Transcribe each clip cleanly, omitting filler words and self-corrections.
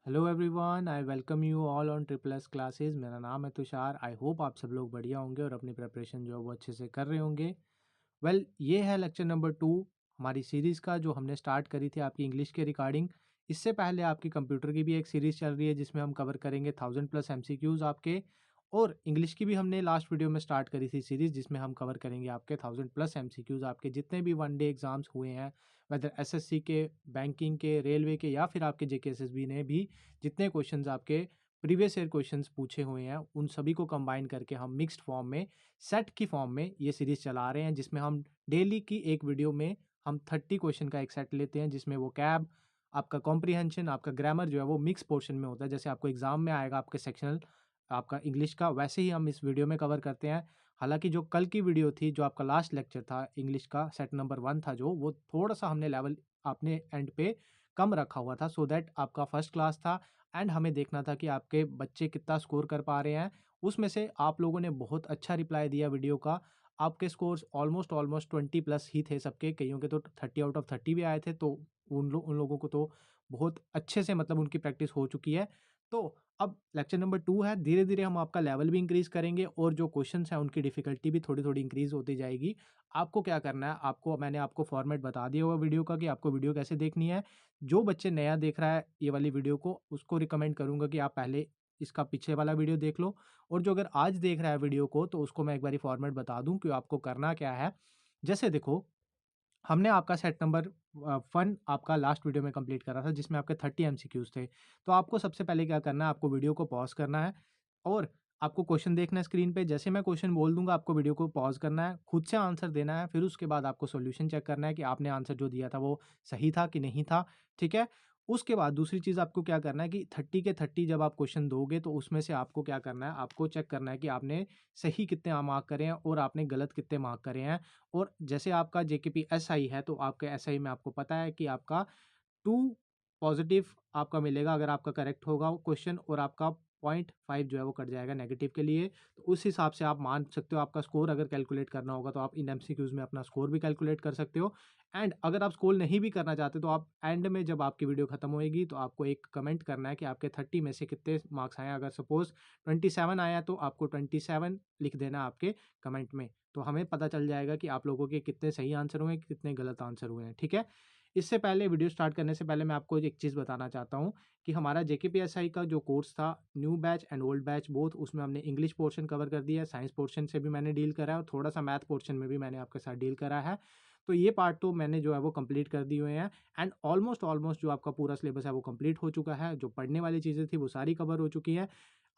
Hello everyone, I welcome you all on triple S classes. मेरा नाम है Tushar. I hope आप सब लोग बढ़िया होंगे और अपनी प्रिपरेशन जो है वो अच्छे से कर रहे होंगे। ये है लेक्चर नंबर 2 हमारी सीरीज़ का, जो हमने स्टार्ट करी थी आपकी इंग्लिश के रिगार्डिंग। इससे पहले आपकी कंप्यूटर की भी एक सीरीज़ चल रही है जिसमें हम कवर करेंगे 1000+ एमसीक्यूज़ आपके। और इंग्लिश की भी हमने लास्ट वीडियो में स्टार्ट करी थी सीरीज़, जिसमें हम कवर करेंगे आपके 1000+ एमसीक्यूज़ आपके जितने भी वन डे एग्ज़ाम्स हुए हैं, वेदर एसएससी के, बैंकिंग के, रेलवे के या फिर आपके जेकेएसएसबी ने भी जितने क्वेश्चंस आपके प्रीवियस ईयर क्वेश्चंस पूछे हुए हैं, उन सभी को कंबाइन करके हम मिक्स्ड फॉर्म में, सेट की फॉर्म में ये सीरीज़ चला रहे हैं, जिसमें हम डेली की एक वीडियो में हम 30 क्वेश्चन का एक सेट लेते हैं, जिसमें वो कैब, आपका कॉम्प्रीहेंशन, आपका ग्रामर जो है वो मिक्स पोर्शन में होता है। जैसे आपको एग्जाम में आएगा आपके सेक्शनल आपका इंग्लिश का, वैसे ही हम इस वीडियो में कवर करते हैं। हालांकि जो कल की वीडियो थी, जो आपका लास्ट लेक्चर था इंग्लिश का, सेट नंबर 1 था, जो वो थोड़ा सा हमने लेवल अपने एंड पे कम रखा हुआ था, सो दैट आपका फर्स्ट क्लास था एंड हमें देखना था कि आपके बच्चे कितना स्कोर कर पा रहे हैं। उसमें से आप लोगों ने बहुत अच्छा रिप्लाई दिया वीडियो का। आपके स्कोर्स ऑलमोस्ट ऑलमोस्ट 20+ ही थे सबके, कईयों के तो 30 आउट ऑफ 30 भी आए थे। तो उन लोगों को तो बहुत अच्छे से मतलब उनकी प्रैक्टिस हो चुकी है। तो अब लेक्चर नंबर 2 है, धीरे धीरे हम आपका लेवल भी इंक्रीज करेंगे और जो क्वेश्चंस हैं उनकी डिफिकल्टी भी थोड़ी थोड़ी इंक्रीज होती जाएगी। आपको क्या करना है, मैंने आपको फॉर्मेट बता दिया हुआ वीडियो का कि आपको वीडियो कैसे देखनी है। जो बच्चे नया देख रहा है ये वाली वीडियो को, उसको रिकमेंड करूंगा कि आप पहले इसका पीछे वाला वीडियो देख लो। और जो अगर आज देख रहा है वीडियो को, तो उसको मैं एक बारी फॉर्मेट बता दूं कि आपको करना क्या है। जैसे देखो, हमने आपका सेट नंबर 1 आपका लास्ट वीडियो में कंप्लीट करा था, जिसमें आपके 30 एमसीक्यूज थे। तो आपको सबसे पहले क्या करना है, आपको वीडियो को पॉज करना है और आपको क्वेश्चन देखना है स्क्रीन पे। जैसे मैं क्वेश्चन बोल दूंगा, आपको वीडियो को पॉज करना है, खुद से आंसर देना है। फिर उसके बाद आपको सॉल्यूशन चेक करना है कि आपने आंसर जो दिया था वो सही था कि नहीं था। ठीक है। उसके बाद दूसरी चीज़ आपको क्या करना है कि 30 के 30 जब आप क्वेश्चन दोगे, तो उसमें से आपको क्या करना है, आपको चेक करना है कि आपने सही कितने मार्क करे हैं और आपने गलत कितने मार्क करे हैं। और जैसे आपका जेकेपी एसआई है, तो आपके एसआई में आपको पता है कि आपका 2 पॉजिटिव आपका मिलेगा अगर आपका करेक्ट होगा वो क्वेश्चन, और आपका 0.5 जो है वो कट जाएगा नेगेटिव के लिए। तो उस हिसाब से आप मान सकते हो आपका स्कोर अगर कैलकुलेट करना होगा, तो आप इन एमसीक्यूज में अपना स्कोर भी कैलकुलेट कर सकते हो। एंड अगर आप स्कोर नहीं भी करना चाहते, तो आप एंड में जब आपकी वीडियो खत्म होएगी, तो आपको एक कमेंट करना है कि आपके 30 में से कितने मार्क्स आए हैं। अगर सपोज 27 आया, तो आपको 27 लिख देना आपके कमेंट में। तो हमें पता चल जाएगा कि आप लोगों के कितने सही आंसर हुए हैं, कितने गलत आंसर हुए हैं। ठीक है। इससे पहले, वीडियो स्टार्ट करने से पहले, मैं आपको एक चीज़ बताना चाहता हूँ कि हमारा जेकेपीएसआई का जो कोर्स था, new batch and old batch both, उसमें हमने इंग्लिश पोर्शन कवर कर दिया है, साइंस पोर्शन से भी मैंने डील करा है और थोड़ा सा मैथ पोर्शन में भी मैंने आपके साथ डील करा है। तो ये पार्ट तो मैंने जो है वो कंप्लीट कर दिए हुए हैं। एंड ऑलमोस्ट ऑलमोस्ट जो आपका पूरा सिलेबस है वो कंप्लीट हो चुका है। जो पढ़ने वाली चीज़ें थी वो सारी कवर हो चुकी हैं।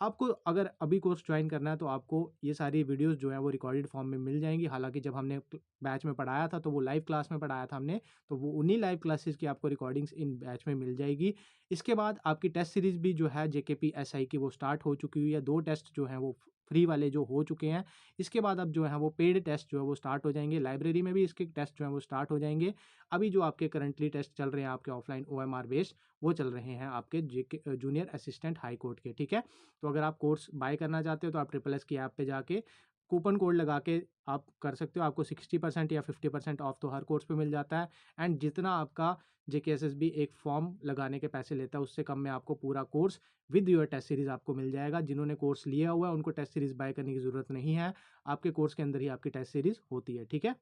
आपको अगर अभी कोर्स ज्वाइन करना है, तो आपको ये सारी वीडियोस जो है वो रिकॉर्डेड फॉर्म में मिल जाएंगी। हालांकि जब हमने बैच में पढ़ाया था, तो वो लाइव क्लास में पढ़ाया था हमने, तो वो उन्हीं लाइव क्लासेस की आपको रिकॉर्डिंग्स इन बैच में मिल जाएगी। इसके बाद आपकी टेस्ट सीरीज भी जो है जेकेपी एसआई की, वो स्टार्ट हो चुकी हुई है। 2 टेस्ट जो हैं वो फ्री वाले जो हो चुके हैं। इसके बाद अब जो है वो पेड टेस्ट जो है वो स्टार्ट हो जाएंगे। लाइब्रेरी में भी इसके टेस्ट जो है वो स्टार्ट हो जाएंगे। अभी जो आपके करंटली टेस्ट चल रहे हैं आपके ऑफलाइन ओएमआर बेस्ड, वो चल रहे हैं आपके जेके जूनियर असिस्टेंट हाई कोर्ट के। ठीक है। तो अगर आप कोर्स बाय करना चाहते हो, तो आप ट्रिपल एस की ऐप पे जाके कूपन कोड लगा के आप कर सकते हो। आपको 60% या 50% ऑफ तो हर कोर्स पे मिल जाता है। एंड जितना आपका जेकेएसएसबी एक फॉर्म लगाने के पैसे लेता है, उससे कम में आपको पूरा course with your test series आपको मिल जाएगा। जिन्होंने कोर्स लिया हुआ है, उनको टेस्ट सीरीज बाय करने की ज़रूरत नहीं है। आपके कोर्स के अंदर ही आपकी टेस्ट सीरीज होती है। ठीक है।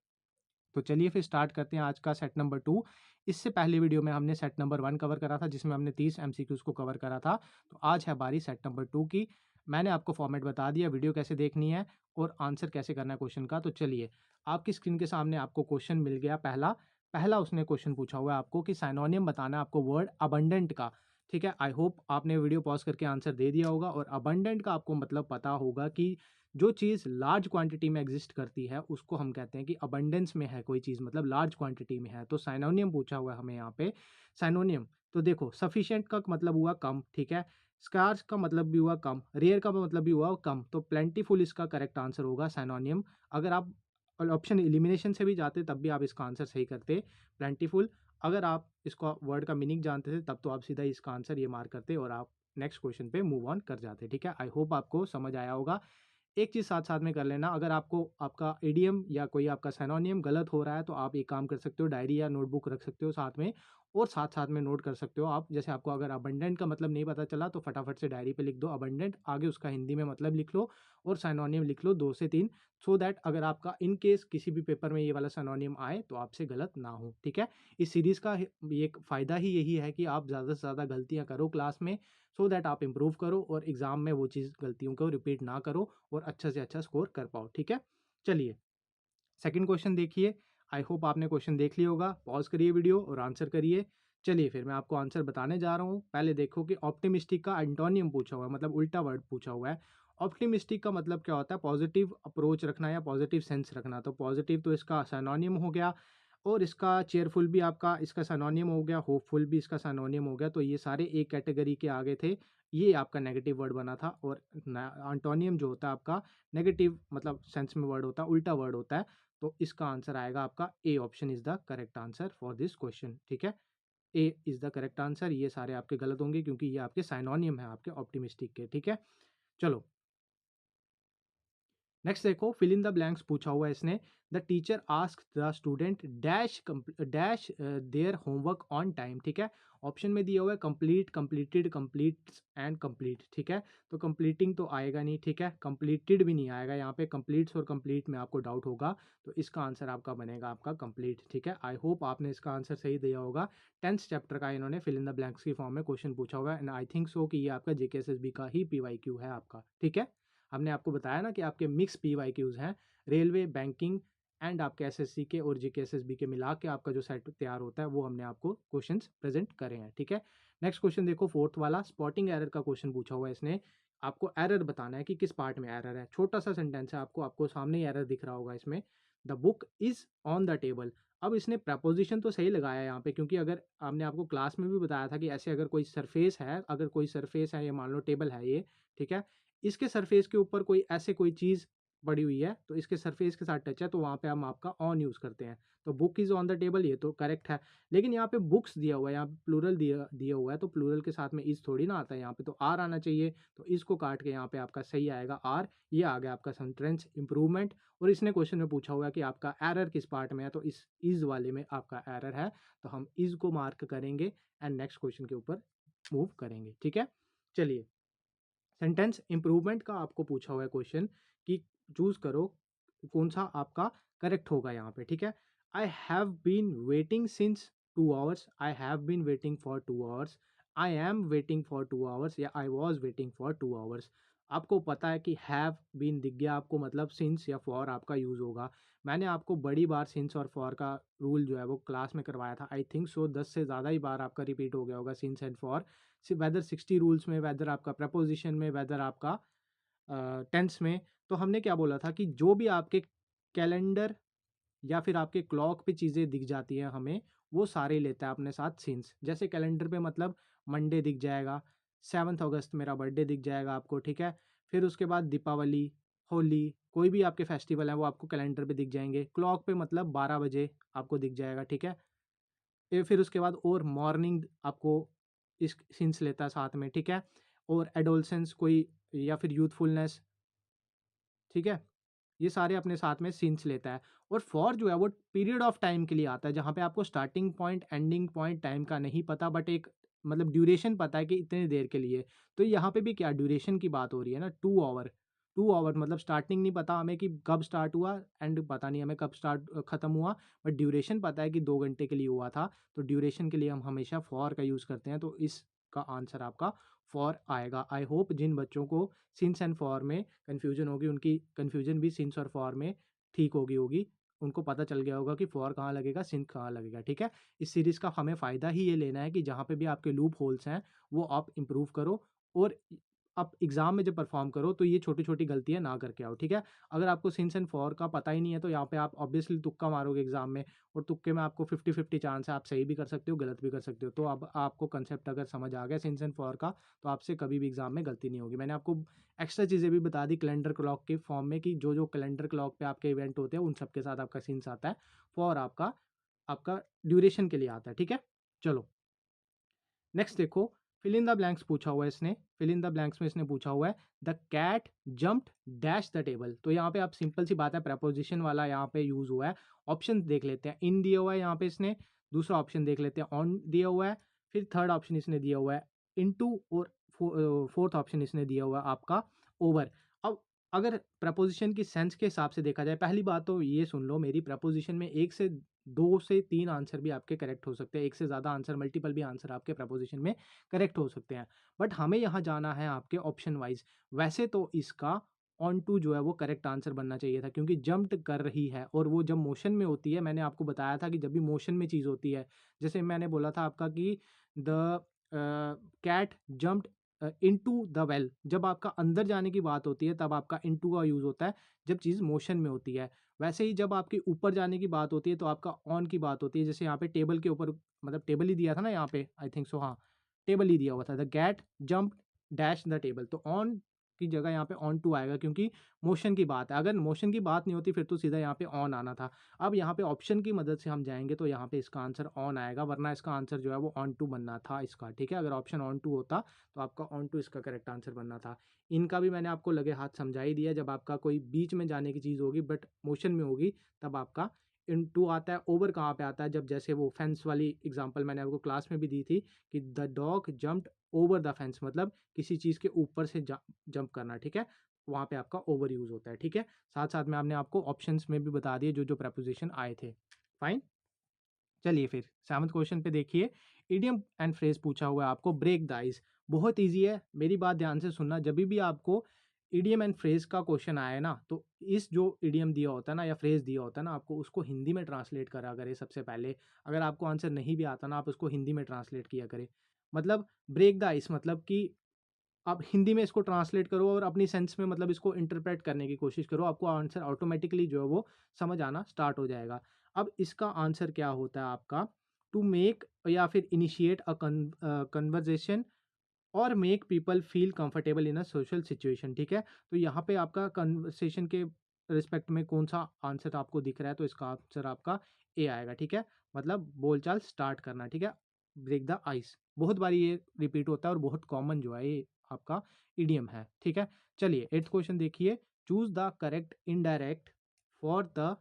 तो चलिए फिर स्टार्ट करते हैं आज का सेट नंबर 2। इससे पहले वीडियो में हमने सेट नंबर 1 कवर करा था, जिसमें हमने 30 एमसीक्यूज को कवर करा था। तो आज है बारी सेट नंबर 2 की। मैंने आपको फॉर्मेट बता दिया, वीडियो कैसे देखनी है और आंसर कैसे करना है क्वेश्चन का। तो चलिए, आपकी स्क्रीन के सामने आपको क्वेश्चन मिल गया। पहला पहला उसने क्वेश्चन पूछा हुआ है आपको कि साइनोनियम बताना है आपको वर्ड अबंडेंट का। ठीक है। आई होप आपने वीडियो पॉज करके आंसर दे दिया होगा, और अबंडेंट का आपको मतलब पता होगा कि जो चीज़ लार्ज क्वांटिटी में एग्जिस्ट करती है, उसको हम कहते हैं कि अबंडेंस में है कोई चीज़, मतलब लार्ज क्वांटिटी में है। तो साइनोनियम पूछा हुआ है हमें यहाँ पे। साइनोनियम, तो देखो, सफिशिएंट का मतलब हुआ कम। ठीक है। स्कार्स का मतलब भी हुआ कम, रेयर का मतलब भी हुआ कम। तो प्लेंटीफुल इसका करेक्ट आंसर होगा साइनोनियम। अगर आप ऑप्शन एलिमिनेशन से भी जाते, तब भी आप इसका आंसर सही करते, प्लेंटीफुल। अगर आप इसका वर्ड का मीनिंग जानते थे, तब तो आप सीधा इसका आंसर ये मार्क करते और आप नेक्स्ट क्वेश्चन पे मूव ऑन कर जाते। ठीक है। आई होप आपको समझ आया होगा। एक चीज़ साथ साथ में कर लेना, अगर आपको आपका इडियम या कोई आपका सिनोनियम गलत हो रहा है, तो आप एक काम कर सकते हो, डायरी या नोटबुक रख सकते हो साथ में, और साथ साथ में नोट कर सकते हो आप। जैसे आपको अगर अबंडेंट का मतलब नहीं पता चला तो फटाफट से डायरी पे लिख दो अबंडेंट, आगे उसका हिंदी में मतलब लिख लो और सिनोनिम लिख लो 2 से 3, सो दैट अगर आपका इन केस किसी भी पेपर में ये वाला सिनोनिम आए तो आपसे गलत ना हो, ठीक है। इस सीरीज़ का एक फ़ायदा ही यही है कि आप ज़्यादा से ज़्यादा गलतियाँ करो क्लास में, सो दैट आप इम्प्रूव करो और एग्ज़ाम में वो चीज़ गलतियों को रिपीट ना करो और अच्छा से अच्छा स्कोर कर पाओ, ठीक है। चलिए सेकंड क्वेश्चन देखिए। आई होप आपने क्वेश्चन देख लिया होगा। पॉज करिए वीडियो और आंसर करिए। चलिए फिर मैं आपको आंसर बताने जा रहा हूँ। पहले देखो कि ऑप्टिमिस्टिक का एंटोनियम पूछा हुआ है, मतलब उल्टा वर्ड पूछा हुआ है। ऑप्टिमिस्टिक का मतलब क्या होता है? पॉजिटिव अप्रोच रखना या पॉजिटिव सेंस रखना। तो पॉजिटिव तो इसका सिनोनिम हो गया और इसका चेयरफुल भी आपका इसका सिनोनिम हो गया, होपफुल भी इसका सिनोनिम हो गया। तो ये सारे एक कैटेगरी के आगे थे। ये आपका नेगेटिव वर्ड बना था और एंटोनियम जो होता है आपका नेगेटिव मतलब सेंस में वर्ड होता है, उल्टा वर्ड होता है। तो इसका आंसर आएगा आपका A option is the correct answer for this question, ठीक है। ए इज द करेक्ट आंसर। ये सारे आपके गलत होंगे क्योंकि ये आपके साइनोनियम है आपके ऑप्टिमिस्टिक के, ठीक है। चलो नेक्स्ट देखो, फिल इन द ब्लैंक्स पूछा हुआ है इसने। The teacher ask the student dash dash their homework on time, ठीक है। ऑप्शन में दिया हुआ है complete, completed, completes and complete, ठीक है। तो कंप्लीटिंग तो आएगा नहीं, ठीक है। कंप्लीटेड भी नहीं आएगा, यहाँ पे कंप्लीट्स और कंप्लीट में आपको डाउट होगा। तो इसका आंसर आपका बनेगा आपका कंप्लीट, ठीक है। आई होप आपने इसका आंसर सही दिया होगा। 10th चैप्टर का इन्होंने फिल इन द ब्लैंक्स की फॉर्म में क्वेश्चन पूछा हुआ है एंड आई थिंक सो कि ये आपका जेकेएसएसबी का ही पीवाईक्यू है आपका, ठीक है। हमने आपको बताया ना कि आपके मिक्स पीवाईक्यूज हैं, रेलवे, बैंकिंग एंड आपके एसएससी के और जीके एसएसबी के मिला के आपका जो सेट तैयार होता है वो हमने आपको क्वेश्चंस प्रेजेंट करे हैं, ठीक है। नेक्स्ट क्वेश्चन देखो, फोर्थ वाला स्पॉटिंग एरर का क्वेश्चन पूछा हुआ है इसने। आपको एरर बताना है कि किस पार्ट में एरर है। छोटा सा सेंटेंस है, आपको सामने ही एरर दिख रहा होगा इसमें। The book is on the table. अब इसने प्रपोजिशन तो सही लगाया है यहाँ पे, क्योंकि अगर हमने आपको क्लास में भी बताया था कि ऐसे अगर कोई सरफेस है, अगर कोई सरफेस है, ये मान लो टेबल है ये, ठीक है। इसके सरफेस के ऊपर कोई ऐसे कोई चीज़ पड़ी हुई है तो इसके सरफेस के साथ टच है तो वहाँ पे हम आपका ऑन यूज़ करते हैं। तो book is on the table, ये तो करेक्ट है। लेकिन यहाँ पे बुक्स दिया हुआ है, यहाँ पे प्लूरल दिया दिया हुआ है, तो प्लूरल के साथ में इज़ थोड़ी ना आता है, यहाँ पे तो आर आना चाहिए। तो इसको काट के यहाँ पे आपका सही आएगा आर। ये आ गया आपका सेंटेंस इंप्रूवमेंट। और इसने क्वेश्चन में पूछा हुआ है कि आपका एरर किस पार्ट में है, तो इस इज़ वाले में आपका एरर है। तो हम इज़ को मार्क करेंगे एंड नेक्स्ट क्वेश्चन के ऊपर मूव करेंगे, ठीक है। चलिए सेंटेंस इंप्रूवमेंट का आपको पूछा हुआ है क्वेश्चन कि चूज करो कौन सा आपका करेक्ट होगा यहाँ पे, ठीक है। I have been waiting since 2 hours, I have been waiting for 2 hours, I am waiting for 2 hours या I was waiting for 2 hours. आपको पता है कि हैव बीन दिख गया आपको, मतलब सिंस या फॉर आपका यूज होगा। मैंने आपको बड़ी बार सिंस और फॉर का रूल जो है वो क्लास में करवाया था। आई थिंक सो 10 से ज़्यादा ही बार आपका रिपीट हो गया होगा since and for. Whether 60 rules में, वेदर आपका प्रपोजिशन में, वेदर आपका टेंस में। तो हमने क्या बोला था कि जो भी आपके कैलेंडर या फिर आपके क्लॉक पे चीज़ें दिख जाती हैं हमें, वो सारे लेता है अपने साथ सिंस। जैसे कैलेंडर पे मतलब मंडे दिख जाएगा, 7 अगस्त मेरा बर्थडे दिख जाएगा आपको, ठीक है। फिर उसके बाद दीपावली, होली, कोई भी आपके फेस्टिवल हैं वो आपको कैलेंडर पे दिख जाएंगे। क्लॉक पे मतलब 12 बजे आपको दिख जाएगा, ठीक है। फिर उसके बाद और मॉर्निंग आपको इस सिंस लेता है साथ में, ठीक है। और एडोलसेंस कोई या फिर यूथफुलनेस, ठीक है। ये सारे अपने साथ में सिंस लेता है। और फॉर जो है वो पीरियड ऑफ टाइम के लिए आता है, जहाँ पे आपको starting point ending point time का नहीं पता, बट एक मतलब ड्यूरेशन पता है कि इतनी देर के लिए। तो यहाँ पे भी क्या ड्यूरेशन की बात हो रही है ना, 2 आवर। 2 आवर मतलब स्टार्टिंग नहीं पता हमें कि कब स्टार्ट हुआ एंड पता नहीं हमें कब स्टार्ट खत्म हुआ, बट ड्यूरेशन पता है कि 2 घंटे के लिए हुआ था। तो ड्यूरेशन के लिए हम हमेशा फॉर का यूज़ करते हैं। तो इसका आंसर आपका फॉर आएगा। आई होप जिन बच्चों को सिंस एंड फॉर में कन्फ्यूजन होगी, उनकी कन्फ्यूजन भी सिंस और फॉर में ठीक होगी, उनको पता चल गया होगा कि फॉर कहाँ लगेगा, सिंस कहाँ लगेगा, ठीक है। इस सीरीज़ का हमें फ़ायदा ही ये लेना है कि जहाँ पे भी आपके लूप होल्स हैं वो आप इम्प्रूव करो और आप एग्ज़ाम में जब परफॉर्म करो तो ये छोटी छोटी गलतियाँ ना करके आओ, ठीक है। अगर आपको सिंस एंड फॉर का पता ही नहीं है तो यहाँ पे आप ऑब्वियसली तुक्का मारोगे एग्ज़ाम में, और तुक्के में आपको 50-50 चांस है, आप सही भी कर सकते हो, गलत भी कर सकते हो। तो अब आपको कंसेप्ट अगर समझ आ गया सिंस एंड फॉर का, तो आपसे कभी भी एग्ज़ाम में गलती नहीं होगी। मैंने आपको एक्स्ट्रा चीज़ें भी बता दी कैलेंडर क्लॉक के फॉर्म में कि जो जो कैलेंडर क्लॉक पे आपके इवेंट होते हैं उन सब के साथ आपका सिंस आता है। फॉर आपका आपका ड्यूरेशन के लिए आता है, ठीक है। चलो नेक्स्ट देखो, फिल इन द ब्लैंक्स पूछा हुआ है इसने। फिल इन द ब्लैंक्स में इसने पूछा हुआ है the cat jumped dash the table. तो यहाँ पे आप सिंपल सी बात है, प्रपोजिशन वाला यहाँ पे यूज हुआ है। ऑप्शन देख लेते हैं, इन दिया हुआ है यहाँ पे इसने, दूसरा ऑप्शन देख लेते हैं, ऑन दिया हुआ है, फिर थर्ड ऑप्शन इसने दिया हुआ है इनटू, और फोर्थ ऑप्शन इसने दिया हुआ है आपका ओवर। अब अगर प्रपोजिशन की सेंस के हिसाब से देखा जाए, पहली बात तो ये सुन लो मेरी, प्रपोजिशन में 1 से 2 से 3 आंसर भी आपके करेक्ट हो सकते हैं, 1 से ज़्यादा आंसर, मल्टीपल भी आंसर आपके प्रपोजिशन में करेक्ट हो सकते हैं। बट हमें यहाँ जाना है आपके ऑप्शन वाइज़। वैसे तो इसका ऑन टू जो है वो करेक्ट आंसर बनना चाहिए था, क्योंकि जंप्ड कर रही है और वो जब मोशन में होती है, मैंने आपको बताया था कि जब भी मोशन में चीज़ होती है, जैसे मैंने बोला था आपका कि the cat jumped into the well, जब आपका अंदर जाने की बात होती है तब आपका इनटू का यूज़ होता है, जब चीज़ मोशन में होती है। वैसे ही जब आपकी ऊपर जाने की बात होती है तो आपका ऑन की बात होती है, जैसे यहाँ पे टेबल के ऊपर, मतलब टेबल ही दिया था ना यहाँ पे, आई थिंक सो, हाँ टेबल ही दिया हुआ था, the cat jump dash the table, तो ऑन की जगह यहाँ पे ऑन टू आएगा, क्योंकि मोशन की बात है। अगर मोशन की बात नहीं होती फिर तो सीधा यहाँ पे ऑन आना था। अब यहाँ पे ऑप्शन की मदद से हम जाएंगे तो यहाँ पे इसका आंसर ऑन आएगा, वरना इसका आंसर जो है वो ऑन टू बनना था इसका, ठीक है। अगर ऑप्शन ऑन टू होता तो आपका ऑन टू इसका करेक्ट आंसर बनना था। इनका भी मैंने आपको लगे हाथ समझा ही दिया, जब आपका कोई बीच में जाने की चीज़ होगी बट मोशन में होगी तब आपका इन टू आता है। ओवर कहाँ पे आता है, जब जैसे वो फेंस वाली एग्जांपल मैंने आपको क्लास में भी दी थी कि the dog jumped over the fence, मतलब किसी चीज़ के ऊपर से जंप करना, ठीक है, वहाँ पे आपका ओवर यूज़ होता है, ठीक है। साथ साथ में आपने आपको ऑप्शंस में भी बता दिए जो जो प्रपोजिशन आए थे। फाइन, चलिए फिर 7th क्वेश्चन पे देखिए, इडियम एंड फ्रेज पूछा हुआ है आपको, ब्रेक द आइस। बहुत ईजी है, मेरी बात ध्यान से सुनना, जब भी आपको इडियम एंड फ्रेज का क्वेश्चन आए ना, तो इस जो इडियम दिया होता है ना या फ्रेज दिया होता है ना, आपको उसको हिंदी में ट्रांसलेट करा करें सबसे पहले। अगर आपको आंसर नहीं भी आता ना, आप उसको हिंदी में ट्रांसलेट किया करें। मतलब ब्रेक द आइस मतलब कि आप हिंदी में इसको ट्रांसलेट करो और अपनी सेंस में मतलब इसको इंटरप्रेट करने की कोशिश करो, आपको आंसर ऑटोमेटिकली जो है वो समझ आना स्टार्ट हो जाएगा। अब इसका आंसर क्या होता है आपका, टू मेक या फिर इनिशिएट अ कन्वर्जेशन और make people feel comfortable in a social situation, ठीक है। तो यहाँ पे आपका कन्वर्सेशन के रिस्पेक्ट में कौन सा आंसर आपको दिख रहा है, तो इसका आंसर आपका ए आएगा, ठीक है। मतलब बोलचाल स्टार्ट करना, ठीक है, ब्रेक द आइस। बहुत बारी ये रिपीट होता है और बहुत कॉमन जो है ये आपका इडियम है, ठीक है। चलिए 8th क्वेश्चन देखिए, choose the correct indirect for the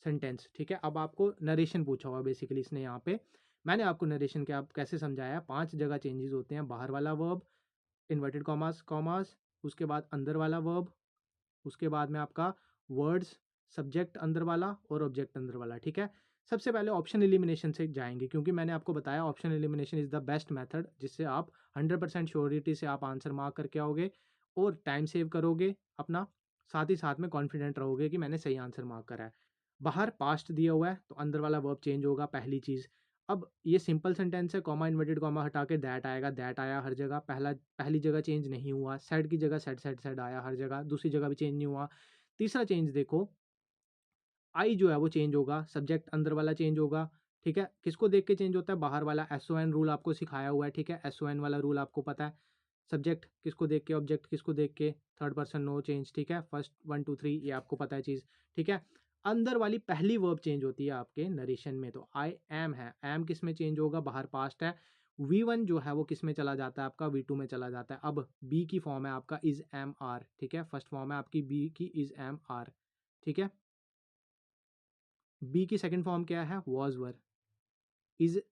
sentence, ठीक है। अब आपको नरेशन पूछा हुआ बेसिकली इसने यहाँ पे, मैंने आपको नरेशन के आप कैसे समझाया, 5 जगह चेंजेस होते हैं, बाहर वाला वर्ब, इन्वर्टेड कॉमास कॉमास, उसके बाद अंदर वाला वर्ब, उसके बाद में आपका वर्ड्स, सब्जेक्ट अंदर वाला और ऑब्जेक्ट अंदर वाला, ठीक है। सबसे पहले ऑप्शन एलिमिनेशन से जाएंगे, क्योंकि मैंने आपको बताया option elimination is the best method, जिससे आप 100% श्योरिटी से आप आंसर मार्क करके आओगे और टाइम सेव करोगे अपना, साथ ही साथ में कॉन्फिडेंट रहोगे कि मैंने सही आंसर मार्क करा है। बाहर पास्ट दिया हुआ है तो अंदर वाला वर्ब चेंज होगा, पहली चीज़। अब ये सिंपल सेंटेंस है, कॉमा इन्वर्टेड कॉमा हटा के दैट आएगा, दैट आया हर जगह, पहली जगह चेंज नहीं हुआ, सेड की जगह सेड सेड सेड आया हर जगह, दूसरी जगह भी चेंज नहीं हुआ। तीसरा चेंज देखो, आई जो है वो चेंज होगा, सब्जेक्ट अंदर वाला चेंज होगा, ठीक है। किसको देख के चेंज होता है, बाहर वाला, SON रूल आपको सिखाया हुआ है, ठीक है, SON वाला रूल आपको पता है। सब्जेक्ट किसको देख के, ऑब्जेक्ट किसको देख के, थर्ड पर्सन नो चेंज, ठीक है, फर्स्ट 1 2 3 ये आपको पता है चीज़, ठीक है। अंदर वाली पहली वर्ब चेंज होती है आपके नरेशन में, तो आई एम है, एम किस में चेंज होगा, बाहर पास्ट है। V1 जो है वो किस में चला जाता है आपका, V2 में चला जाता है। अब बी की फॉर्म है आपका इज एम आर, ठीक है, फर्स्ट फॉर्म है आपकी बी की इज एम आर, ठीक है। बी की सेकंड फॉर्म क्या है, वॉज वर। इज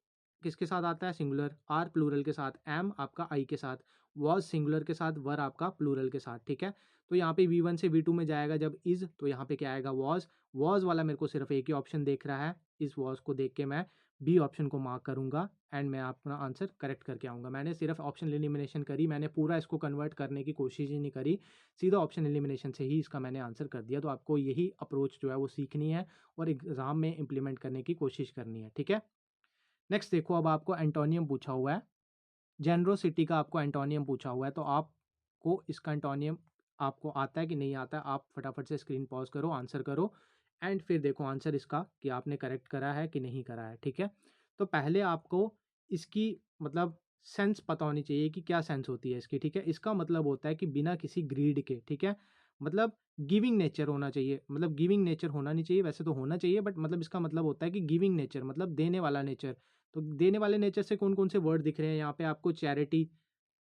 किसके साथ आता है, सिंगुलर, आर प्लूरल के साथ, एम आपका आई के साथ, वॉज सिंगुलर के साथ, वर आपका प्लूरल के साथ, ठीक है। तो यहाँ पे V1 से V2 में जाएगा जब इज, तो यहाँ पे क्या आएगा, वॉज वाला मेरे को सिर्फ एक ही ऑप्शन देख रहा है, इस वॉज को देख के मैं बी ऑप्शन को मार्क करूंगा एंड मैं अपना आंसर करेक्ट करके आऊँगा। मैंने सिर्फ ऑप्शन एलिमिनेशन करी, मैंने पूरा इसको कन्वर्ट करने की कोशिश ही नहीं करी, सीधा ऑप्शन एलिमिनेशन से ही इसका मैंने आंसर कर दिया। तो आपको यही अप्रोच जो है वो सीखनी है और एग्ज़ाम में इम्प्लीमेंट करने की कोशिश करनी है, ठीक है। नेक्स्ट देखो, अब आपको एंटोनियम पूछा हुआ है, जेनरोसिटी का आपको एंटोनियम पूछा हुआ है, तो आपको इसका एंटोनियम आपको आता है कि नहीं आता है, आप फटाफट से स्क्रीन पॉज करो, आंसर करो एंड फिर देखो आंसर इसका कि आपने करेक्ट करा है कि नहीं करा है, ठीक है। तो पहले आपको इसकी मतलब सेंस पता होनी चाहिए कि क्या सेंस होती है इसकी, ठीक है। इसका मतलब होता है कि बिना किसी ग्रीड के, ठीक है, मतलब गिविंग नेचर होना चाहिए, मतलब गिविंग नेचर होना नहीं चाहिए, वैसे तो होना चाहिए बट मतलब इसका मतलब होता है कि गिविंग नेचर मतलब देने वाला नेचर। तो देने वाले नेचर से कौन कौन से वर्ड दिख रहे हैं यहाँ पे आपको, चैरिटी,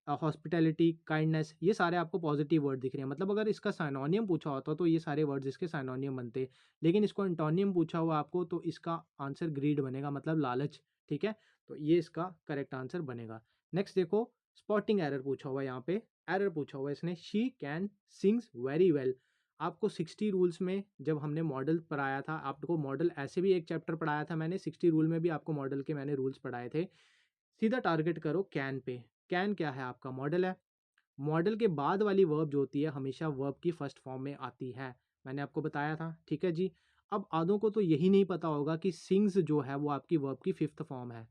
हॉस्पिटैलिटी, काइंडनेस, ये सारे आपको पॉजिटिव वर्ड दिख रहे हैं। मतलब अगर इसका सिनोनिम पूछा होता तो ये सारे वर्ड्स इसके सिनोनिम बनते, लेकिन इसको एंटोनियम पूछा हुआ आपको तो इसका आंसर ग्रीड बनेगा, मतलब लालच। ठीक है, तो ये इसका करेक्ट आंसर बनेगा। नेक्स्ट देखो, स्पॉटिंग एरर पूछा हुआ है यहाँ पे। एरर पूछा हुआ है इसने, she can sings very well. आपको 60 रूल्स में जब हमने मॉडल पढ़ाया था, आपको मॉडल ऐसे भी एक चैप्टर पढ़ाया था मैंने, 60 रूल में भी आपको मॉडल के मैंने रूल्स पढ़ाए थे। सीधा टारगेट करो कैन पे। कैन क्या है? आपका मॉडल है। मॉडल के बाद वाली वर्ब जो होती है हमेशा वर्ब की फर्स्ट फॉर्म में आती है, मैंने आपको बताया था। ठीक है जी। अब आधों को तो यही नहीं पता होगा कि सिंग्स जो है वो आपकी वर्ब की फिफ्थ फॉर्म है।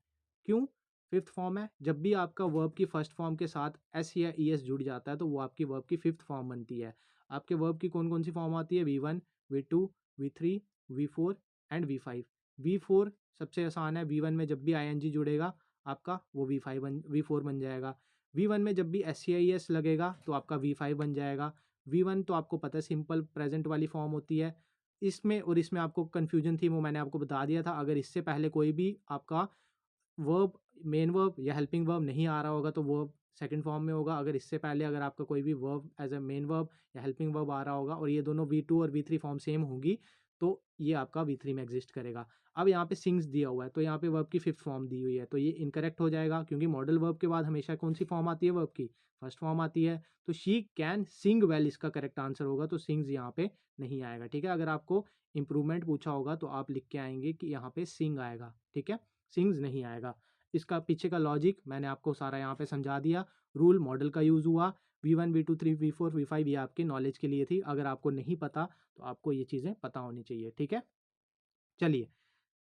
क्यों फिफ्थ फॉर्म है? जब भी आपका वर्ब की फर्स्ट फॉर्म के साथ एस या ई एस जुड़ जाता है तो वो आपकी वर्ब की फिफ्थ फॉर्म बनती है। आपके वर्ब की कौन कौन सी फॉर्म आती है? V1, V2, V3, V4 and V5। V4 सबसे आसान है, V1 में जब भी ING जुड़ेगा आपका वो V4 बन जाएगा। V1 में जब भी SCIS लगेगा तो आपका V5 बन जाएगा। V1 तो आपको पता है सिंपल प्रेजेंट वाली फॉर्म होती है। इसमें और इसमें आपको कन्फ्यूजन थी वो मैंने आपको बता दिया था। अगर इससे पहले कोई भी आपका वर्ब, मेन वर्ब या हेल्पिंग वर्ब नहीं आ रहा होगा तो वर्ब सेकंड फॉर्म में होगा। अगर इससे पहले अगर आपका कोई भी verb as a main verb या हेल्पिंग वर्ब आ रहा होगा और ये दोनों V2 और V3 फॉर्म सेम होगी तो ये आपका V3 में एग्जिस्ट करेगा। अब यहाँ पे सिंग्स दिया हुआ है तो यहाँ पे वर्ब की फिफ्थ फॉर्म दी हुई है तो ये इनकरेक्ट हो जाएगा, क्योंकि मॉडल वर्ब के बाद हमेशा कौन सी फॉर्म आती है? वर्ब की फर्स्ट फॉर्म आती है। तो शी कैन सिंग वेल इसका करेक्ट आंसर होगा, तो सिंग्स यहाँ पे नहीं आएगा। ठीक है, अगर आपको इंप्रूवमेंट पूछा होगा तो आप लिख के आएंगे कि यहाँ पे सिंग आएगा। ठीक है, सिंग्स नहीं आएगा। इसका पीछे का लॉजिक मैंने आपको सारा यहाँ पे समझा दिया। रूल मॉडल का यूज़ हुआ। V1, V2, 3, V4, V5 ये आपके नॉलेज के लिए थी। अगर आपको नहीं पता तो आपको ये चीज़ें पता होनी चाहिए। ठीक है, चलिए,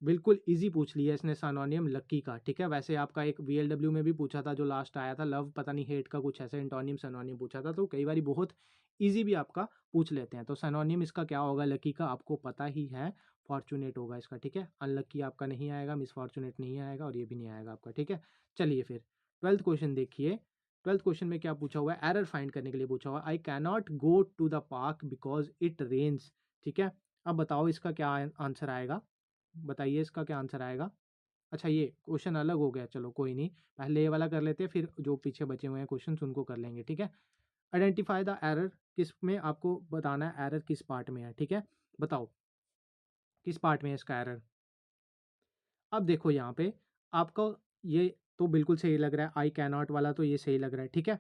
बिल्कुल इजी पूछ लिया इसने सिनोनिम लकी का। ठीक है, वैसे आपका एक VLW में भी पूछा था जो लास्ट आया था, लव पता नहीं हेट का कुछ ऐसे एंटोनिम सिनोनिम पूछा था, तो कई बार बहुत इजी भी आपका पूछ लेते हैं। तो सिनोनिम इसका क्या होगा लकी का? आपको पता ही है, फॉर्चुनेट होगा इसका। ठीक है, अनलकी आपका नहीं आएगा, मिसफॉर्चुनेट नहीं आएगा और ये भी नहीं आएगा आपका। ठीक है, चलिए फिर 12th क्वेश्चन देखिए। 12th क्वेश्चन में क्या पूछा हुआ है? एरर फाइंड करने के लिए पूछा हुआ है। I cannot go to the park because it rains. ठीक है, अब बताओ इसका क्या आंसर आएगा? बताइए इसका क्या आंसर आएगा? अच्छा, ये क्वेश्चन अलग हो गया, चलो कोई नहीं, पहले ये वाला कर लेते हैं फिर जो पीछे बचे हुए हैं क्वेश्चन उनको कर लेंगे। ठीक है, आइडेंटिफाई द एरर, किस में आपको बताना है एरर किस पार्ट में है। ठीक है, बताओ किस पार्ट में है इसका एरर। अब देखो यहाँ पे आपको ये तो बिल्कुल सही लग रहा है, आई कैनॉट वाला तो ये सही लग रहा है। ठीक है,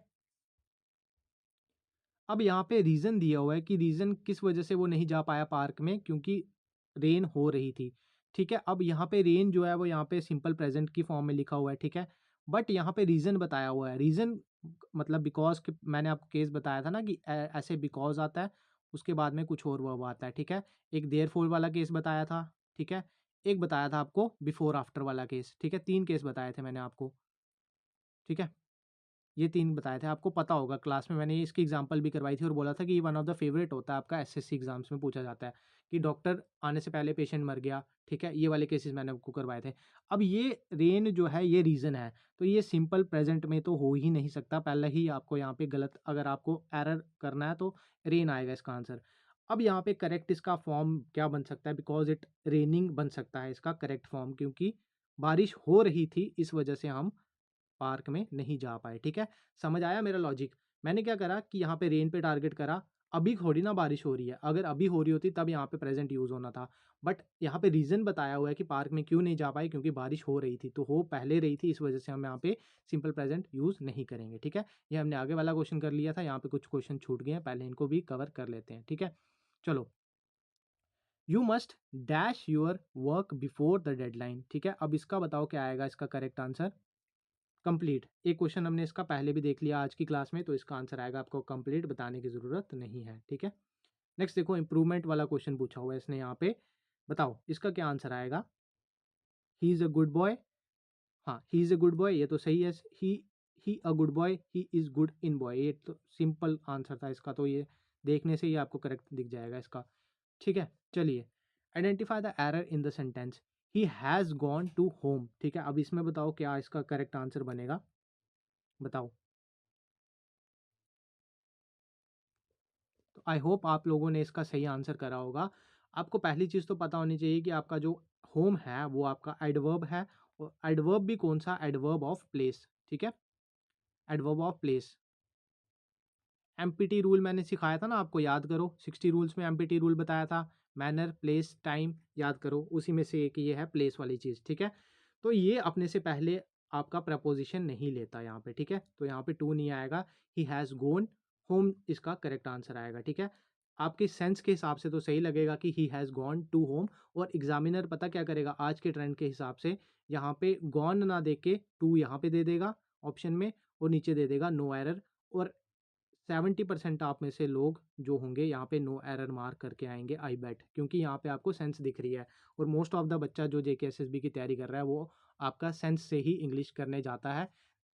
अब यहाँ पे रीज़न दिया हुआ है कि रीज़न किस वजह से वो नहीं जा पाया पार्क में, क्योंकि रेन हो रही थी। ठीक है, अब यहाँ पे रेन जो है वो यहाँ पे सिंपल प्रेजेंट की फॉर्म में लिखा हुआ है। ठीक है, बट यहाँ पे रीज़न बताया हुआ है। रीज़न मतलब बिकॉज के मैंने आपको केस बताया था ना कि ऐसे बिकॉज आता है उसके बाद में कुछ और वर्ब आता है। ठीक है, एक देयरफॉर वाला केस बताया था। ठीक है, एक बताया था आपको बिफोर आफ्टर वाला केस। ठीक है, 3 केस बताए थे मैंने आपको। ठीक है, ये 3 बताए थे, आपको पता होगा क्लास में मैंने इसकी एग्जांपल भी करवाई थी और बोला था कि ये वन ऑफ द फेवरेट होता है आपका एसएससी एग्जाम्स में पूछा जाता है कि डॉक्टर आने से पहले पेशेंट मर गया। ठीक है, ये वाले केसेस मैंने आपको करवाए थे। अब ये रेन जो है ये रीज़न है, तो ये सिंपल प्रेजेंट में तो हो ही नहीं सकता। पहले ही आपको यहाँ पे गलत, अगर आपको एरर करना है तो रेन आएगा इसका आंसर। अब यहाँ पे करेक्ट इसका फॉर्म क्या बन सकता है? बिकॉज इट रेनिंग बन सकता है इसका करेक्ट फॉर्म, क्योंकि बारिश हो रही थी इस वजह से हम पार्क में नहीं जा पाए। ठीक है, समझ आया मेरा लॉजिक? मैंने क्या करा कि यहाँ पे रेन पे टारगेट करा। अभी थोड़ी ना बारिश हो रही है, अगर अभी हो रही होती तब यहाँ पे प्रेजेंट यूज़ होना था। बट यहाँ पे रीज़न बताया हुआ है कि पार्क में क्यों नहीं जा पाए, क्योंकि बारिश हो रही थी, तो हो पहले रही थी इस वजह से हम यहाँ पे सिंपल प्रेजेंट यूज़ नहीं करेंगे। ठीक है, ये हमने आगे वाला क्वेश्चन कर लिया था, यहाँ पे कुछ क्वेश्चन छूट गए हैं, पहले इनको भी कवर कर लेते हैं। ठीक है, चलो, you must dash your work before the deadline. ठीक है, अब इसका बताओ क्या आएगा इसका करेक्ट आंसर? कंप्लीट। एक क्वेश्चन हमने इसका पहले भी देख लिया आज की क्लास में, तो इसका आंसर आएगा आपको कंप्लीट, बताने की ज़रूरत नहीं है। ठीक है, नेक्स्ट देखो, इंप्रूवमेंट वाला क्वेश्चन पूछा हुआ है इसने यहाँ पे, बताओ इसका क्या आंसर आएगा? He is a good boy. हाँ, he is a good boy, ये तो सही है। He a good boy, he is good in boy, ये तो सिंपल आंसर था इसका, तो ये देखने से ही आपको करेक्ट दिख जाएगा इसका। ठीक है, चलिए, identify the error in the sentence, he has gone to home. ठीक है, अब इसमें बताओ क्या इसका करेक्ट आंसर बनेगा, बताओ। तो आई होप आप लोगों ने इसका सही आंसर करा होगा। आपको पहली चीज़ तो पता होनी चाहिए कि आपका जो होम है वो आपका एडवर्ब है, और एडवर्ब भी कौन सा? Adverb of place. ठीक है, adverb of place. Empty rule मैंने सिखाया था ना आपको, याद करो 60 रूल्स में एमपीटी रूल बताया था। मैनर, प्लेस, टाइम, याद करो, उसी में से एक ये है प्लेस वाली चीज़, ठीक है। तो ये अपने से पहले आपका प्रपोजिशन नहीं लेता यहाँ पे, ठीक है। तो यहाँ पे टू नहीं आएगा, ही हैज़ गोन होम इसका करेक्ट आंसर आएगा, ठीक है। आपके सेंस के हिसाब से तो सही लगेगा कि he has gone to home, और एग्जामिनर पता क्या करेगा आज के ट्रेंड के हिसाब से, यहाँ पे गॉन ना दे के टू यहाँ पे दे देगा ऑप्शन में, और नीचे दे देगा नो एरर। और 70% आप में से लोग जो होंगे यहाँ पे नो एरर मार्क करके आएंगे, आई बैट, क्योंकि यहाँ पे आपको सेंस दिख रही है। और मोस्ट ऑफ द बच्चा जो जेकेएसएसबी की तैयारी कर रहा है वो आपका सेंस से ही इंग्लिश करने जाता है।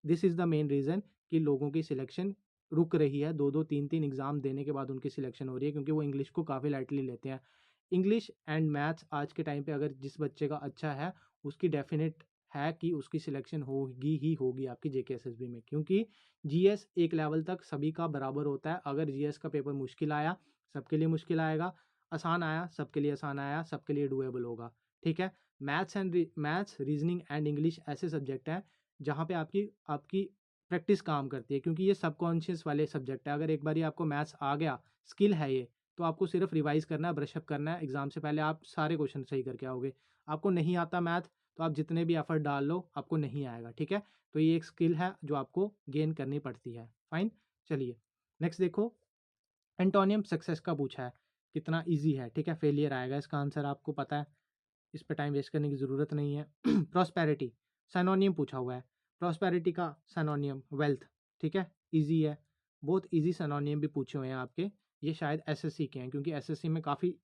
This is the main reason कि लोगों की सिलेक्शन रुक रही है, दो दो तीन तीन एग्जाम देने के बाद उनकी सिलेक्शन हो रही है, क्योंकि वो इंग्लिश को काफ़ी लाइटली लेते हैं। इंग्लिश एंड मैथ्स आज के टाइम पे अगर जिस बच्चे का अच्छा है, उसकी डेफिनेट है कि उसकी सिलेक्शन होगी ही होगी आपकी जेकेएसएसबी में, क्योंकि जीएस एक लेवल तक सभी का बराबर होता है। अगर जीएस का पेपर मुश्किल आया, सबके लिए मुश्किल आएगा, आसान आया, सबके लिए आसान आया, सबके लिए डुएबल होगा, ठीक है। मैथ्स, रीजनिंग एंड इंग्लिश ऐसे सब्जेक्ट हैं जहाँ पे आपकी आपकी प्रैक्टिस काम करती है, क्योंकि ये सबकॉन्शियस वाले सब्जेक्ट है। अगर एक बार आपको मैथ्स आ गया, स्किल है ये, तो आपको सिर्फ रिवाइज करना है, ब्रशअप करना है, एग्जाम से पहले आप सारे क्वेश्चन सही करके आओगे। आपको नहीं आता मैथ, तो आप जितने भी एफर्ट डाल लो आपको नहीं आएगा, ठीक है। तो ये एक स्किल है जो आपको गेन करनी पड़ती है, फाइन। चलिए नेक्स्ट देखो, एंटोनियम सक्सेस का पूछा है, कितना इजी है, ठीक है। फेलियर आएगा इसका आंसर, आपको पता है, इस पर टाइम वेस्ट करने की ज़रूरत नहीं है। प्रॉस्पेरिटी सैनोनियम पूछा हुआ है, प्रॉस्पेरिटी का सैनोनियम वेल्थ, ठीक है, इजी है। बहुत इजी सैनोनियम भी पूछे हुए हैं आपके, ये शायद एसएससी के हैं, क्योंकि एसएससी में काफ़ी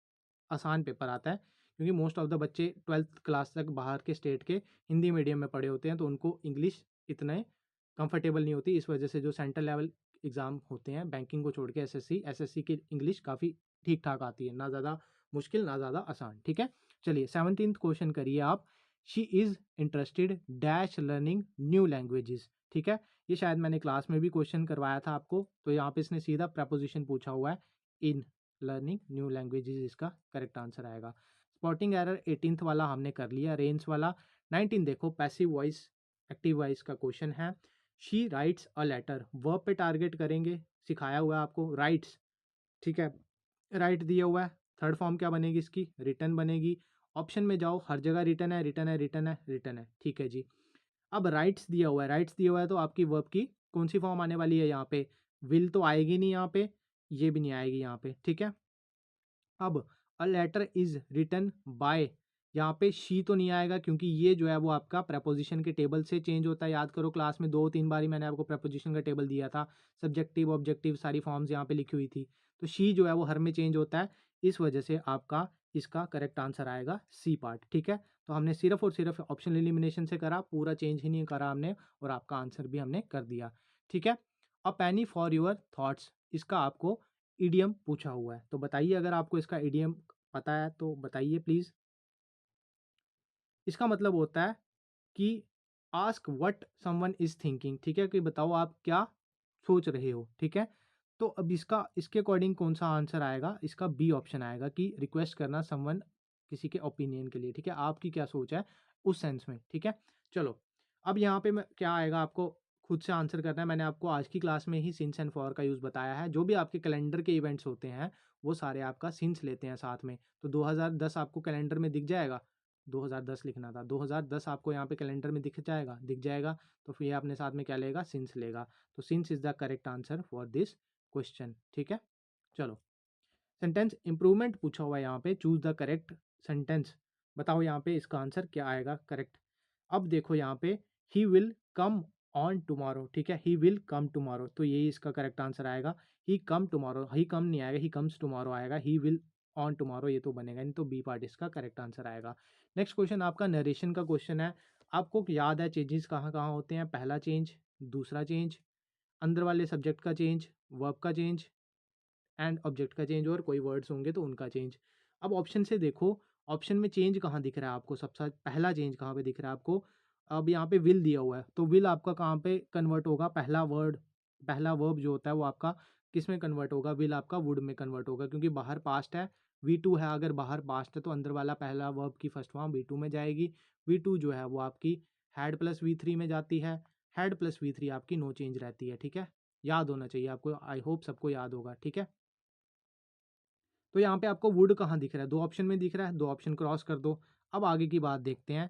आसान पेपर आता है, क्योंकि मोस्ट ऑफ द बच्चे 12th क्लास तक बाहर के स्टेट के हिंदी मीडियम में पढ़े होते हैं, तो उनको इंग्लिश इतने कंफर्टेबल नहीं होती। इस वजह से जो सेंट्रल लेवल एग्ज़ाम होते हैं बैंकिंग को छोड़ के, एसएससी की इंग्लिश काफ़ी ठीक ठाक आती है, ना ज़्यादा मुश्किल ना ज़्यादा आसान, ठीक है। चलिए 17th क्वेश्चन करिए आप, she is interested dash learning new languages, ठीक है। ये शायद मैंने क्लास में भी क्वेश्चन करवाया था आपको, तो यहाँ पे इसने सीधा प्रपोजिशन पूछा हुआ है, इन लर्निंग न्यू लैंग्वेजेस इसका करेक्ट आंसर आएगा। स्पॉटिंग एरर 18th वाला हमने कर लिया, रेंज वाला 19 देखो, पैसिव वॉइस एक्टिव वॉइस का क्वेश्चन है। She writes a letter, verb पे टारगेट करेंगे, सिखाया हुआ है आपको, राइट्स, ठीक है, राइट दिया हुआ है, थर्ड फॉर्म क्या बनेगी इसकी, रिटर्न बनेगी। ऑप्शन में जाओ, हर जगह रिटर्न है, रिटर्न है, रिटर्न है, रिटर्न है, ठीक है जी। अब राइट्स दिया हुआ है, राइट्स दिया हुआ है, तो आपकी वर्ब की कौन सी फॉर्म आने वाली है यहाँ पे, विल तो आएगी नहीं यहाँ पे, ये भी नहीं आएगी यहाँ पे, ठीक है। अब a letter is written by, यहाँ पे शी तो नहीं आएगा, क्योंकि ये जो है वो आपका प्रपोजिशन के टेबल से चेंज होता है। याद करो क्लास में 2-3 बारी मैंने आपको प्रपोजिशन का टेबल दिया था, सब्जेक्टिव ऑब्जेक्टिव सारी फॉर्म्स यहाँ पे लिखी हुई थी, तो शी जो है वो हर में चेंज होता है, इस वजह से आपका इसका करेक्ट आंसर आएगा सी पार्ट, ठीक है। तो हमने सिर्फ और सिर्फ ऑप्शन एलिमिनेशन से करा, पूरा चेंज ही नहीं करा हमने, और आपका आंसर भी हमने कर दिया, ठीक है। अ पैनी फॉर योर थॉट्स, इसका आपको इडियम पूछा हुआ है, तो बताइए अगर आपको इसका इडियम पता है तो बताइए प्लीज़। इसका मतलब होता है कि ask what someone is thinking, ठीक है, कि बताओ आप क्या सोच रहे हो, ठीक है। तो अब इसका इसके अकॉर्डिंग कौन सा आंसर आएगा, इसका बी ऑप्शन आएगा, कि रिक्वेस्ट करना समवन किसी के ओपिनियन के लिए, ठीक है, आपकी क्या सोच है उस सेंस में, ठीक है। चलो अब यहाँ पे मैं क्या आएगा, आपको खुद से आंसर करना है। मैंने आपको आज की क्लास में ही सिंस एंड फॉर का यूज़ बताया है, जो भी आपके कैलेंडर के इवेंट्स होते हैं वो सारे आपका सिंस लेते हैं साथ में, तो 2010 आपको कैलेंडर में दिख जाएगा, 2010 लिखना था, 2010 आपको यहाँ पे कैलेंडर में दिख जाएगा, तो फिर ये अपने साथ में क्या लेगा, सिंस लेगा, तो since is the correct answer for this question, ठीक है। चलो सेंटेंस इंप्रूवमेंट पूछा हुआ है यहाँ पे, चूज द करेक्ट सेंटेंस, बताओ यहाँ पे इसका आंसर क्या आएगा करेक्ट। अब देखो यहाँ पे he will come on tomorrow, ठीक है, ही विल कम टुमारो, तो यही इसका करेक्ट आंसर आएगा, ही कम टुमारो, ही कम नहीं आएगा, ही कम्स टुमारो आएगा, ही विल ऑन टुमारो ये तो बनेगा नहीं, तो बी पार्ट इसका करेक्ट आंसर आएगा। नेक्स्ट क्वेश्चन आपका नरेशन का क्वेश्चन है, आपको याद है चेंजेस कहाँ कहाँ होते हैं, पहला चेंज, दूसरा चेंज, अंदर वाले सब्जेक्ट का चेंज, वर्ब का चेंज एंड ऑब्जेक्ट का चेंज, और कोई वर्ड्स होंगे तो उनका चेंज। अब ऑप्शन से देखो, ऑप्शन में चेंज कहाँ दिख रहा है आपको, सबसे पहला चेंज कहाँ पे दिख रहा है आपको, अब यहाँ पे विल दिया हुआ है, तो विल आपका कहाँ पे कन्वर्ट होगा, पहला वर्ड, पहला वर्ब जो होता है वो आपका किस में कन्वर्ट होगा, विल आपका वुड में कन्वर्ट होगा, क्योंकि बाहर पास्ट है, V2 है, अगर बाहर पास्ट है तो अंदर वाला पहला वर्ब की फर्स्ट फॉर्म V2 में जाएगी, V2 जो है वो आपकी हैड प्लस V3 में जाती है, हेड प्लस V3 आपकी नो चेंज रहती है, ठीक है, याद होना चाहिए आपको, आई होप सबको याद होगा, ठीक है। तो यहाँ पे आपको वुड कहाँ दिख रहा है, 2 ऑप्शन में दिख रहा है, 2 ऑप्शन क्रॉस कर दो। अब आगे की बात देखते हैं,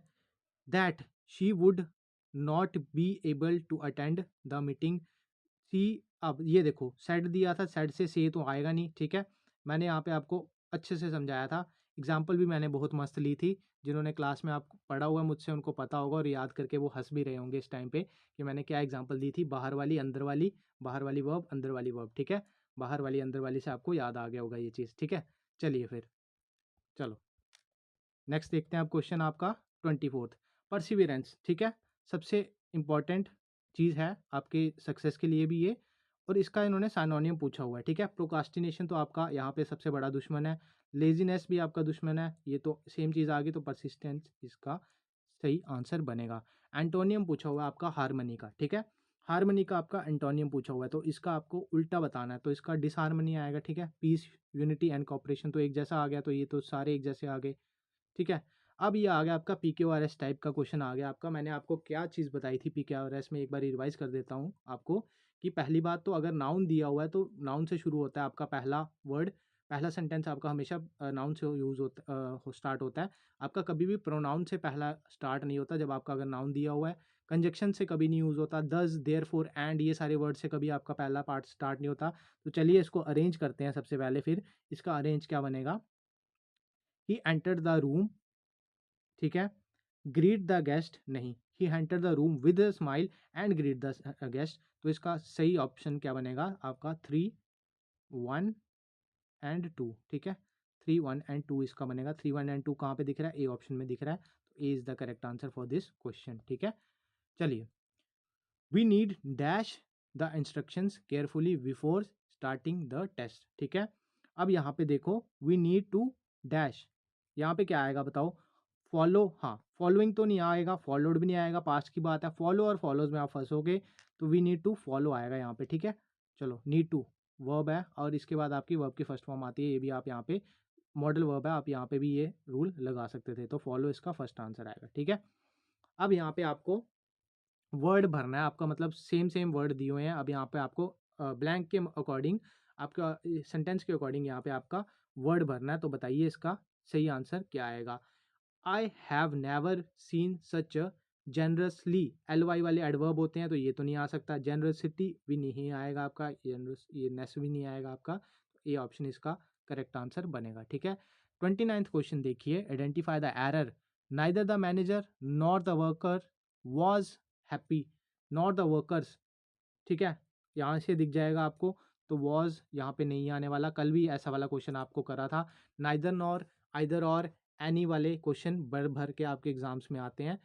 that she would not be able to attend the meeting. See, अब ये देखो सेड दिया था, सेड से तो आएगा नहीं, ठीक है। मैंने यहाँ पे आपको अच्छे से समझाया था, एग्जाम्पल भी मैंने बहुत मस्त ली थी, जिन्होंने क्लास में आपको पढ़ा हुआ है मुझसे उनको पता होगा और याद करके वो हंस भी रहे होंगे इस टाइम पे कि मैंने क्या एग्जाम्पल दी थी, बाहर वाली अंदर वाली, बाहर वाली वर्ब अंदर वाली वर्ब, ठीक है। बाहर वाली अंदर वाली से आपको याद आ गया होगा ये चीज़, ठीक है। चलिए फिर, चलो नेक्स्ट देखते हैं आप क्वेश्चन आपका 24th, परसिवियरेंस, ठीक है। सबसे इंपॉर्टेंट चीज़ है आपके सक्सेस के लिए भी ये, और इसका इन्होंने साइनोनियम पूछा हुआ है, ठीक है। प्रोकास्टिनेशन तो आपका यहाँ पे सबसे बड़ा दुश्मन है, लेजीनेस भी आपका दुश्मन है, ये तो सेम चीज़ आ गई, तो परसिस्टेंस इसका सही आंसर बनेगा। एंटोनियम पूछा हुआ है आपका हारमनी का, ठीक है। हारमनी का आपका एंटोनियम पूछा हुआ है, तो इसका आपको उल्टा बताना है, तो इसका डिसहारमनी आएगा, ठीक है। पीस, यूनिटी एंड कॉपरेशन तो एक जैसा आ गया, तो ये तो सारे एक जैसे आ गए, ठीक है। अब ये आ गया आपका PQRS टाइप का क्वेश्चन आ गया आपका, मैंने आपको क्या चीज़ बताई थी PQRS में, एक बार रिवाइज कर देता हूँ आपको, कि पहली बात तो अगर नाउन दिया हुआ है तो नाउन से शुरू होता है आपका पहला वर्ड, पहला सेंटेंस आपका हमेशा नाउन से यूज़ होता स्टार्ट होता है आपका, कभी भी प्रोनाउन से पहला स्टार्ट नहीं होता जब आपका अगर नाउन दिया हुआ है। कंजक्शन से कभी नहीं यूज़ होता, दस, देयरफॉर, एंड, ये सारे वर्ड से कभी आपका पहला पार्ट स्टार्ट नहीं होता। तो चलिए इसको अरेंज करते हैं सबसे पहले, फिर इसका अरेंज क्या बनेगा, ही एंटर्ड द रूम, ठीक है। ग्रीट द गेस्ट नहीं, he enter the room with a smile and greet the guest, तो इसका सही ऑप्शन क्या बनेगा आपका 3, 1 एंड 2, ठीक है। 3, 1 एंड 2 इसका बनेगा। 3, 1 एंड 2 कहाँ पे दिख रहा है, ए ऑप्शन में दिख रहा है, तो A is the correct answer for this question, ठीक है। चलिए, we need dash the instructions carefully before starting the test, ठीक है। अब यहाँ पे देखो, वी नीड टू डैश, यहाँ पे क्या आएगा बताओ, फॉलो, हाँ फॉलोइंग तो नहीं आएगा, फॉलोड भी नहीं आएगा, पास्ट की बात है, फॉलो और फॉलोज में आप फंसोगे, तो वी नीड टू फॉलो आएगा यहाँ पे, ठीक है। चलो, नीड टू वर्ब है और इसके बाद आपकी वर्ब की फर्स्ट फॉर्म आती है, ये भी आप यहाँ पे मॉडल वर्ब है, आप यहाँ पे भी ये रूल लगा सकते थे, तो फॉलो इसका फर्स्ट आंसर आएगा, ठीक है। अब यहाँ पे आपको वर्ड भरना है आपका, मतलब सेम सेम वर्ड दिए हुए हैं, अब यहाँ पे आपको ब्लैंक के अकॉर्डिंग, आपका सेंटेंस के अकॉर्डिंग यहाँ पे आपका वर्ड भरना है, तो बताइए इसका सही आंसर क्या आएगा। I have never seen such generously, LY वाले एडवर्ब होते हैं, तो ये तो नहीं आ सकता, जनरसिटी भी नहीं आएगा आपका, जनरस, ये नेस भी नहीं आएगा आपका, तो ये ऑप्शन इसका करेक्ट आंसर बनेगा, ठीक है। 29th क्वेश्चन देखिए, identify the error, neither the manager nor the worker was happy, not the workers, ठीक है, यहाँ से दिख जाएगा आपको, तो वॉज यहाँ पे नहीं आने वाला, कल भी ऐसा वाला क्वेश्चन आपको करा था, नाइदर नॉर, आइदर और, एनी वाले क्वेश्चन भर भर के आपके एग्जाम्स में आते हैं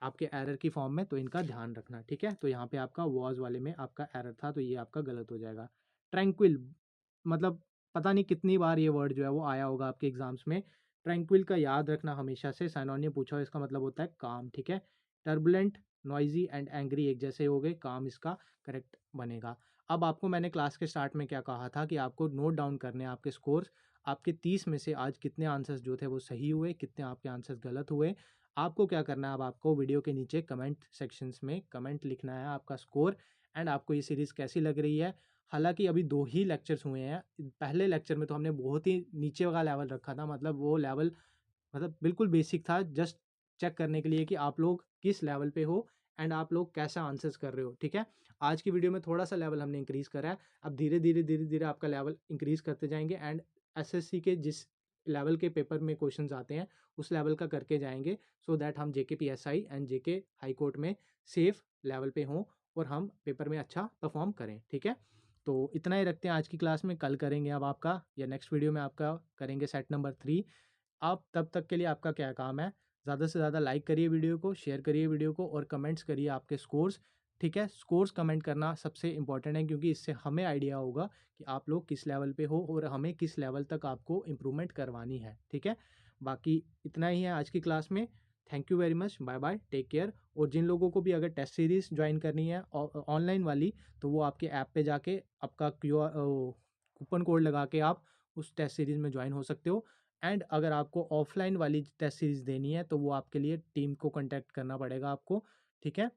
आपके एरर की फॉर्म में, तो इनका ध्यान रखना, ठीक है। तो यहाँ पे आपका वॉज वाले में आपका एरर था, तो ये आपका गलत हो जाएगा। ट्रैंक्विल, मतलब पता नहीं कितनी बार ये वर्ड जो है वो आया होगा आपके एग्जाम्स में, ट्रैंक्विल का याद रखना हमेशा से, साइनोनियम पूछा हो इसका मतलब होता है काम, ठीक है। टर्बुलेंट, नॉइजी एंड एंग्री एक जैसे हो गए, काम इसका करेक्ट बनेगा। अब आपको मैंने क्लास के स्टार्ट में क्या कहा था कि आपको नोट डाउन करने हैं आपके स्कोर्स, आपके 30 में से आज कितने आंसर्स जो थे वो सही हुए, कितने आपके आंसर्स गलत हुए। आपको क्या करना है, अब आपको वीडियो के नीचे कमेंट सेक्शंस में कमेंट लिखना है आपका स्कोर, एंड आपको ये सीरीज़ कैसी लग रही है। हालांकि अभी 2 ही लेक्चर्स हुए हैं, पहले लेक्चर में तो हमने बहुत ही नीचे का लेवल रखा था, मतलब वो लेवल मतलब बिल्कुल बेसिक था, जस्ट चेक करने के लिए कि आप लोग किस लेवल पे हो एंड आप लोग कैसा आंसर्स कर रहे हो, ठीक है। आज की वीडियो में थोड़ा सा लेवल हमने इंक्रीज करा है, अब धीरे धीरे धीरे धीरे आपका लेवल इंक्रीज करते जाएंगे, एंड SSC के जिस लेवल के पेपर में क्वेश्चंस आते हैं उस लेवल का करके जाएंगे, सो दैट हम JK PSI and JK high court में सेफ लेवल पे हों और हम पेपर में अच्छा परफॉर्म करें, ठीक है। तो इतना ही रखते हैं आज की क्लास में, कल करेंगे अब आपका, या नेक्स्ट वीडियो में आपका करेंगे सेट नंबर 3। आप तब तक के लिए आपका क्या काम है, ज़्यादा से ज़्यादा लाइक करिए वीडियो को, शेयर करिए वीडियो को, और कमेंट्स करिए आपके स्कोर्स, ठीक है। स्कोर्स कमेंट करना सबसे इंपॉर्टेंट है, क्योंकि इससे हमें आइडिया होगा कि आप लोग किस लेवल पे हो और हमें किस लेवल तक आपको इम्प्रूवमेंट करवानी है, ठीक है। बाकी इतना ही है आज की क्लास में। Thank you very much, bye bye, take care. और जिन लोगों को भी अगर टेस्ट सीरीज ज्वाइन करनी है ऑनलाइन वाली, तो वो आपके ऐप पे जाके आपका QR कूपन कोड लगा के आप उस टेस्ट सीरीज में ज्वाइन हो सकते हो। एंड अगर आपको ऑफलाइन वाली टेस्ट सीरीज देनी है, तो वो आपके लिए टीम को कांटेक्ट करना पड़ेगा आपको, ठीक है।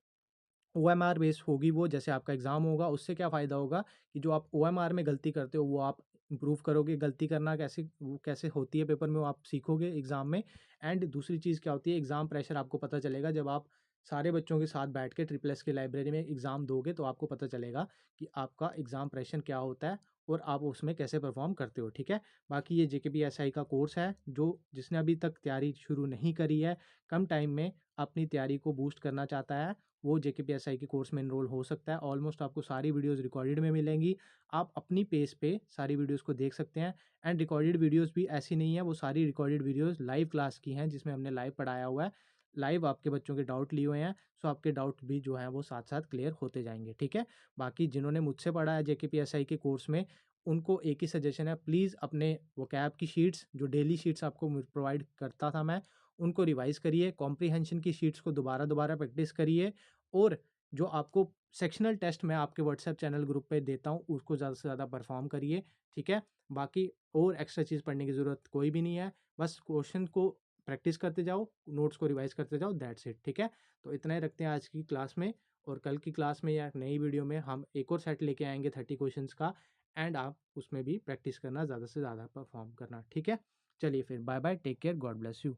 ओएमआर बेस्ड होगी वो, जैसे आपका एग्ज़ाम होगा, उससे क्या फ़ायदा होगा कि जो आप ओएमआर में गलती करते हो वो आप इम्प्रूव करोगे, गलती करना कैसे वो कैसे होती है पेपर में वो आप सीखोगे एग्ज़ाम में। एंड दूसरी चीज़ क्या होती है, एग्ज़ाम प्रेशर आपको पता चलेगा जब आप सारे बच्चों के साथ बैठ के ट्रिपल एस की लाइब्रेरी में एग्ज़ाम दोगे, तो आपको पता चलेगा कि आपका एग्ज़ाम प्रेशर क्या होता है और आप उसमें कैसे परफॉर्म करते हो, ठीक है। बाकी ये जेकेपीएसआई का कोर्स है, जो जिसने अभी तक तैयारी शुरू नहीं करी है, कम टाइम में अपनी तैयारी को बूस्ट करना चाहता है, वो जेकेपीएसआई के कोर्स में एनरोल हो सकता है। ऑलमोस्ट आपको सारी वीडियोस रिकॉर्डेड में मिलेंगी, आप अपनी पेस पे सारी वीडियोस को देख सकते हैं। एंड रिकॉर्डेड वीडियोस भी ऐसी नहीं है, वो सारी रिकॉर्डेड वीडियोस लाइव क्लास की हैं, जिसमें हमने लाइव पढ़ाया हुआ है, लाइव आपके बच्चों के डाउट लिए हुए हैं। सो आपके डाउट भी जो हैं वो साथ साथ क्लियर होते जाएंगे, ठीक है। बाकी जिन्होंने मुझसे पढ़ा है जेकेपीएसआई के कोर्स में, उनको एक ही सजेशन है, प्लीज़ अपने वोकैब की शीट्स, जो डेली शीट्स आपको प्रोवाइड करता था मैं, उनको रिवाइज़ करिए, कॉम्प्रिहेंशन की शीट्स को दोबारा दोबारा प्रैक्टिस करिए, और जो आपको सेक्शनल टेस्ट मैं आपके व्हाट्सएप चैनल ग्रुप पे देता हूँ, उसको ज़्यादा से ज़्यादा परफॉर्म करिए, ठीक है। बाकी और एक्स्ट्रा चीज़ पढ़ने की ज़रूरत कोई भी नहीं है, बस क्वेश्चन को प्रैक्टिस करते जाओ, नोट्स को रिवाइज करते जाओ, दैट्स इट, ठीक है। तो इतना ही रखते हैं आज की क्लास में, और कल की क्लास में या नई वीडियो में हम एक और सेट लेके आएंगे 30 क्वेश्चंस का, एंड आप उसमें भी प्रैक्टिस करना, ज़्यादा से ज़्यादा परफॉर्म करना, ठीक है। चलिए फिर, bye bye, take care, God bless you.